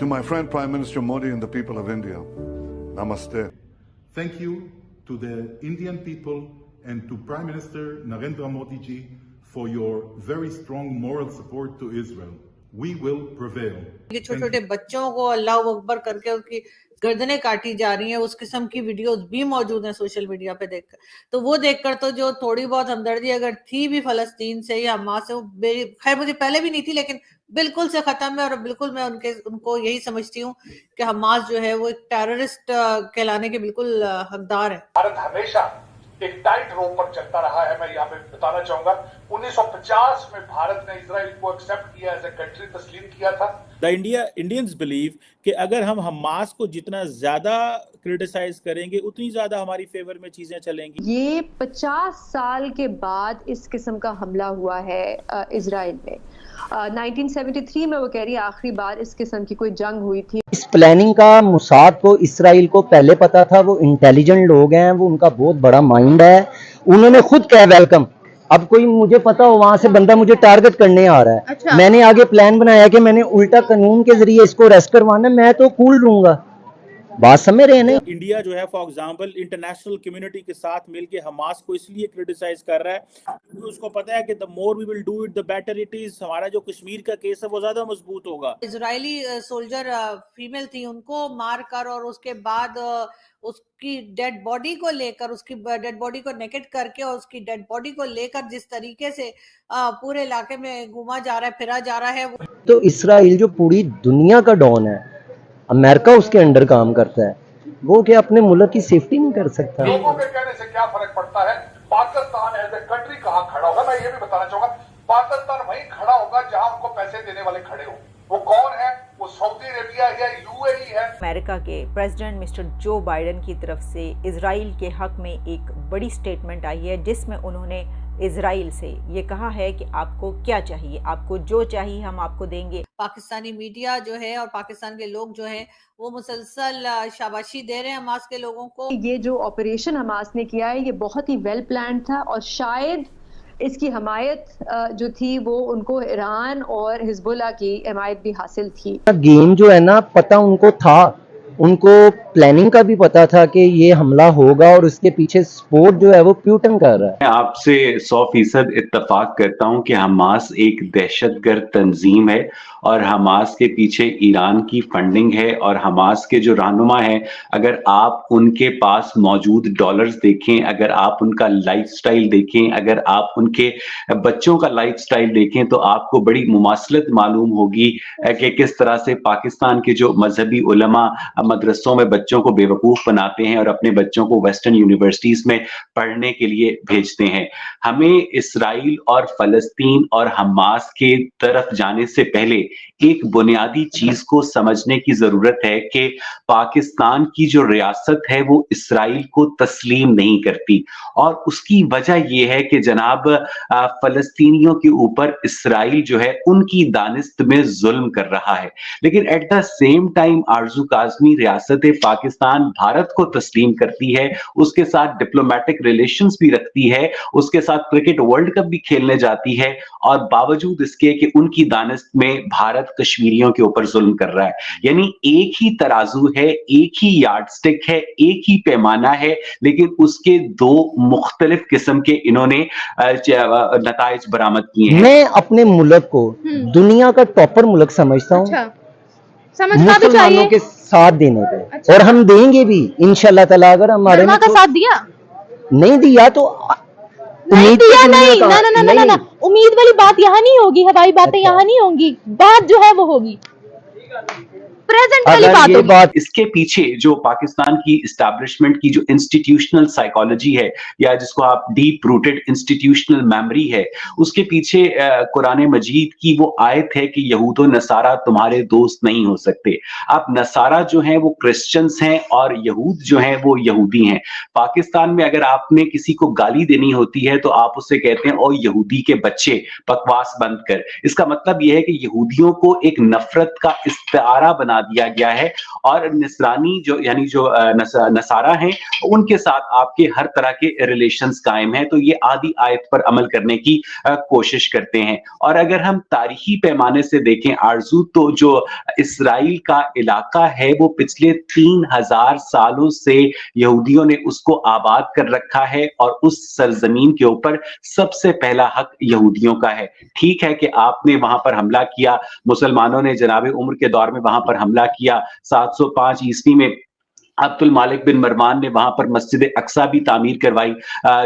To my friend Prime Minister Modi and the people of India, Namaste. Thank you to the Indian people and to Prime Minister Narendra Modi ji for your very strong moral support to Israel. We will prevail. ये छोटे छोटे बच्चों को अल्लाह अकबर करके उनकी गर्दनें काटी जा रही हैं, उस किस्म की वीडियोस भी मौजूद हैं सोशल मीडिया पे देखकर, तो वो देखकर तो जो थोड़ी बहुत हमदर्दी अगर थी भी फलस्तीन से या हमास से, वो खैर मुझे पहले भी नहीं थी, लेकिन बिल्कुल से खत्म है। और बिल्कुल मैं उनको यही समझती हूँ कि हमास जो है वो एक टेररिस्ट कहलाने के बिल्कुल हकदार है। भारत हमेशा एक टाइट रोप पर चलता रहा है। मैं यहाँ पे बताना चाहूंगा 1950 में भारत ने इजराइल को एक्सेप्ट किया, एज ए कंट्री तस्लीम किया था। इंडियंस बिलीव कि अगर हम हमास को जितना ज्यादा क्रिटिसाइज करेंगे उतनी ज्यादा हमारी फेवर में चीजें चलेंगी। ये 50 साल के बाद इस किस्म का हमला हुआ है इजराइल में। 1973 में वो कह रही है आखिरी बार इस किस्म की कोई जंग हुई थी। इस प्लानिंग का मोसाद को, इसराइल को पहले पता था। वो इंटेलिजेंट लोग हैं, वो उनका बहुत बड़ा माइंड है। उन्होंने खुद कहा वेलकम। अब कोई मुझे पता हो वहां से बंदा मुझे टारगेट करने आ रहा है, अच्छा। मैंने आगे प्लान बनाया कि मैंने उल्टा कानून के जरिए इसको अरेस्ट करवाना, मैं तो कूल रहूंगा। बात समझ रहे हैं ना? इंडिया जो है फॉर एग्जांपल इंटरनेशनल कम्युनिटी के साथ मिलके हमास को इसलिए क्रिटिसाइज कर रहा है क्योंकि उसको पता है कि the more we will do it the better it is. हमारा जो कश्मीर का केस है वो ज्यादा मजबूत होगा। इजरायली सोल्जर फीमेल थी, उनको मार कर और उसके बाद उसकी डेड बॉडी को लेकर, उसकी डेड बॉडी को नेकेट करके और उसकी डेड बॉडी को लेकर जिस तरीके से पूरे इलाके में घूमा जा रहा है, फिरा जा रहा है। तो इसराइल जो पूरी दुनिया का डॉन है, अमेरिका उसके अंडर काम करता है, वो क्या अपने मुल्क की सेफ्टी नहीं कर सकता? लोगों के कहने से क्या फर्क पड़ता है? पाकिस्तान एज ए कंट्री कहाँ खड़ा होगा? मैं ये भी बताना चाहूंगा, पाकिस्तान वहीं खड़ा होगा जहां उनको पैसे देने वाले खड़े हो। वो कौन है? वो सऊदी अरेबिया या यूएई है। अमेरिका के प्रेसिडेंट मिस्टर जो बाइडेन की तरफ से इजराइल के हक में एक बड़ी स्टेटमेंट आई है जिसमें उन्होंने इजराइल से ये कहा है कि आपको क्या चाहिए, आपको जो चाहिए हम आपको देंगे। पाकिस्तानी मीडिया जो है और पाकिस्तान के लोग जो हैं वो मुसलसल शाबाशी दे रहे हैं हमास के लोगों को। ये जो ऑपरेशन हमास ने किया है ये बहुत ही वेल प्लान था और शायद इसकी हमायत जो थी वो उनको ईरान और हिजबुल्लाह की हमायत भी हासिल थी। गेम जो है ना, पता उनको था, उनको प्लानिंग का भी पता था कि ये हमला होगा और उसके पीछे सपोर्ट जो है वो प्यूटन कर रहा है। मैं आपसे 100% इत्तेफाक करता हूं कि हमास एक दहशतगर्द तंजीम है और हमास के पीछे ईरान की फंडिंग है। और हमास के जो रहनुमा हैं, अगर आप उनके पास मौजूद डॉलर्स देखें, अगर आप उनका लाइफस्टाइल देखें, अगर आप उनके बच्चों का लाइफस्टाइल देखें, तो आपको बड़ी मुमासलत मालूम होगी कि किस तरह से पाकिस्तान के जो मजहबी उलमा मदरसों में बच्चों को बेवकूफ बनाते हैं और अपने बच्चों को वेस्टर्न यूनिवर्सिटीज में पढ़ने के लिए भेजते हैं। हमें इसराइल और फलस्तीन और हमास के तरफ जाने से पहले एक बुनियादी चीज को समझने की जरूरत है कि पाकिस्तान की जो रियासत है वो इसराइल को तस्लीम नहीं करती। और उसकी वजह यह है कि जनाब फलस्तीनियों के ऊपर इसराइल जो है उनकी दानिस्त में जुल्म कर रहा है। लेकिन एट द सेम टाइम आरजू काज़मी रियासत पाकिस्तान भारत को तस्लीम करती है, उसके साथ डिप्लोमेटिक रिलेशंस भी रखती है, उसके साथ क्रिकेट वर्ल्ड कप भी खेलने जाती है, और बावजूद इसके कि उनकी दानिस्त में भारत कश्मीरियों के ऊपर जुल्म कर रहा है। यानी एक ही तराजू है, एक ही यार्डस्टिक है, एक ही पैमाना है, लेकिन उसके दो मुख्तलिफ किस्म के इन्होंने नताइज बरामद किए हैं। मैं अपने मुल्क को दुनिया का टॉपर मुल्क समझता हूँ। अच्छा, समझना भी मुसलमानों चाहिए के साथ देने पे। अच्छा। और हम देंगे भी इंशाल्लाह ताला। अगर हमारे का साथ दिया नहीं दिया तो नहीं दिया, नहीं ना ना ना ना ना, उम्मीद वाली बात यहाँ नहीं होगी, हवाई बातें यहाँ नहीं होंगी, बात जो है वो होगी प्रेजेंट वाली बात ये बात इसके पीछे जो पाकिस्तान की इस्टेब्लिशमेंट की जो इंस्टीट्यूशनल साइकोलॉजी है, या जिसको आप डीप रूटेड इंस्टीट्यूशनल मेमोरी है, उसके पीछे कुरान मजीद की वो आयत है कि यहूद और नसारा तुम्हारे दोस्त नहीं हो सकते। अब नसारा जो हैं वो क्रिश्चियंस हैं और यहूद जो हैं वो यहूदी हैं। पाकिस्तान में अगर आपने किसी को गाली देनी होती है तो आप उससे कहते हैं ओ यहूदी के बच्चे, बकवास बंद कर। इसका मतलब यह है कि यहूदियों को एक नफरत का इस्तारा बना دیا گیا ہے, اور نصرانی جو یعنی جو نصارہ ہیں ان کے ساتھ آپ کے ہر طرح کے ریلیشنز قائم ہیں. تو یہ آدھی آیت پر عمل کرنے کی کوشش کرتے ہیں. اور اگر ہم تاریخی پیمانے سے دیکھیں آرزو, تو جو اسرائیل کا علاقہ ہے وہ پچھلے 3000 سالوں سے یہودیوں نے اس کو آباد کر رکھا ہے, اور اس سرزمین کے اوپر سب سے پہلا حق یہودیوں کا ہے. ٹھیک ہے کہ آپ نے وہاں پر حملہ کیا, مسلمانوں نے جناب عمر کے دور میں وہاں پر حملہ کیا, 705 عیسوی میں عبد المالک بن مروان نے وہاں پر مسجد اقصی بھی تعمیر کروائی,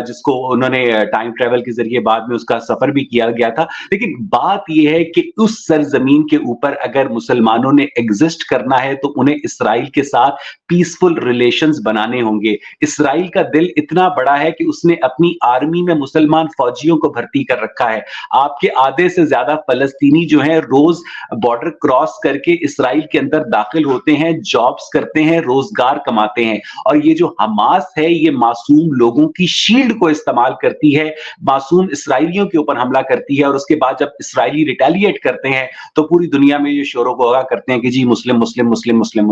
جس کو انہوں نے ٹائم ٹریول کے ذریعے بعد میں اس کا سفر بھی کیا گیا تھا. لیکن بات یہ ہے کہ اس سرزمین کے اوپر اگر مسلمانوں نے ایگزسٹ کرنا ہے تو انہیں اسرائیل کے ساتھ پیسفل ریلیشنز بنانے ہوں گے. اسرائیل کا دل اتنا بڑا ہے کہ اس نے اپنی آرمی میں مسلمان فوجیوں کو بھرتی کر رکھا ہے. آپ کے آدھے سے زیادہ فلسطینی جو ہیں روز بارڈر کراس کر کے اسرائیل کے اندر داخل ہوتے ہیں, جابز کرتے ہیں, روزگار کماتے ہیں. اور یہ جو حماس ہے یہ معصوم لوگوں کی شیلڈ کو استعمال کرتی ہے, معصوم اسرائیلیوں کے اوپر حملہ کرتی ہے, اور اس کے بعد جب اسرائیلی ریٹیلیٹ کرتے ہیں تو پوری دنیا میں یہ شور و غوغا کرتے ہیں کہ جی مسلم مسلم مسلم مسلم